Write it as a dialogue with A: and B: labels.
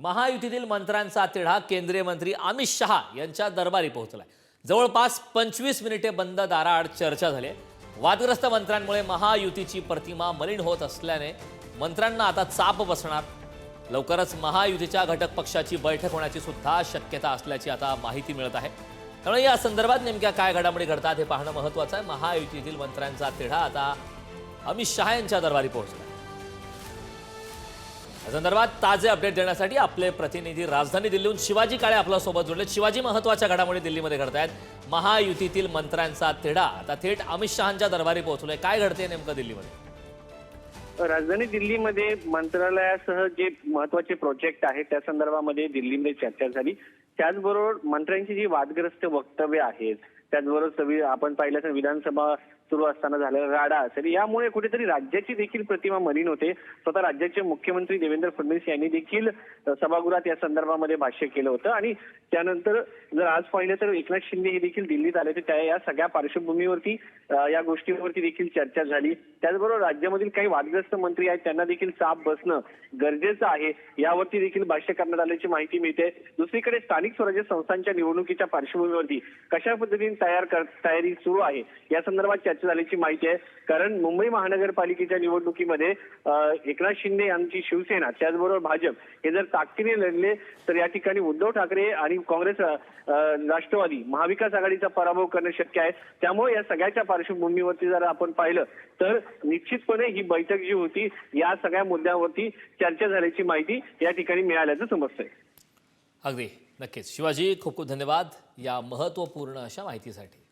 A: महायुतीतील मंत्र्यांचा तिढा केंद्रीय मंत्री अमित शहा यांच्या दरबारी पोहोचलाय। जवळपास 25 मिनिटे बंद दाराआड चर्चा झाली। वादग्रस्त मंत्र्यांमुळे महायुतीची प्रतिमा मलिन होत असल्याने मंत्र्यांना आता चाप बसणार। लवकरच महायुतीच्या घटक पक्षाची बैठक होण्याची सुद्धा शक्यता असल्याची आता माहिती मिळत आहे। त्यामुळे या संदर्भात नेमक्या काय घडामोडी घडतात हे पाहणं महत्त्वाचं आहे। महायुतीतील मंत्र्यांचा तिढा आता अमित शहा यांच्या दरबारी पोहोचला। या संदर्भात ताजे अपडेट देण्यासाठी आपले प्रतिनिधी राजधानी दिल्लीहून शिवाजी काळे आपल्या सोबत जोडले। शिवाजी, महत्त्वाच्या घडामोडी दिल्लीमध्ये घडतायत। महायुतीतील मंत्र्यांचा तिढा आता थेट अमित शहांच्या दरबारी पोहोचलाय। काय घडते नेमकं दिल्लीमध्ये?
B: राजधानी दिल्लीमध्ये मंत्रालयासह जे महत्त्वाचे प्रोजेक्ट आहेत त्या संदर्भामध्ये दिल्लीमध्ये चर्चा झाली। त्याचबरोबर मंत्र्यांची जी वादग्रस्त वक्तव्य आहेत, त्याचबरोबर आपण पाहिलं तर विधानसभा सुरू असताना झालेला राडा असेल, यामुळे कुठेतरी राज्याची देखील प्रतिमा मलिन होते। स्वतः राज्याचे मुख्यमंत्री देवेंद्र फडणवीस यांनी देखील सभागृहात या संदर्भामध्ये भाष्य केलं होतं। आणि त्यानंतर जर आज पाहिलं तर एकनाथ शिंदे हे देखील दिल्लीत आले होते। त्या या सगळ्या पार्श्वभूमीवरती या गोष्टींवरती देखील चर्चा झाली। त्याचबरोबर राज्यामधील काही वादग्रस्त मंत्री आहेत त्यांना देखील चाप बसणं गरजेचं आहे, यावरती देखील भाष्य करण्यात आल्याची माहिती मिळते। दुसरीकडे स्थानिक स्वराज्य संस्थांच्या निवडणुकीच्या पार्श्वभूमीवरती कशा पद्धतीने तयारी सुरू आहे या संदर्भात चर्चा झाल्याची माहिती आहे। कारण मुंबई महानगरपालिकेच्या निवडणुकीमध्ये एकनाथ शिंदे यांची शिवसेना त्याचबरोबर भाजप हे जर ताकदीने लढले तर या ठिकाणी उद्धव ठाकरे आणि काँग्रेस राष्ट्रवादी महाविकास आघाडीचा पराभव करणं शक्य आहे। त्यामुळे या सगळ्याच्या पार्श्वभूमीवरती जर आपण पाहिलं तर निश्चितपणे ही बैठक जी होती या सगळ्या मुद्द्यांवरती चर्चा झाल्याची माहिती या ठिकाणी मिळाल्याचं समजतंय।
A: अगदी नक्कीच शिवाजी, खूप खूप धन्यवाद या महत्त्वपूर्ण अशा माहितीसाठी।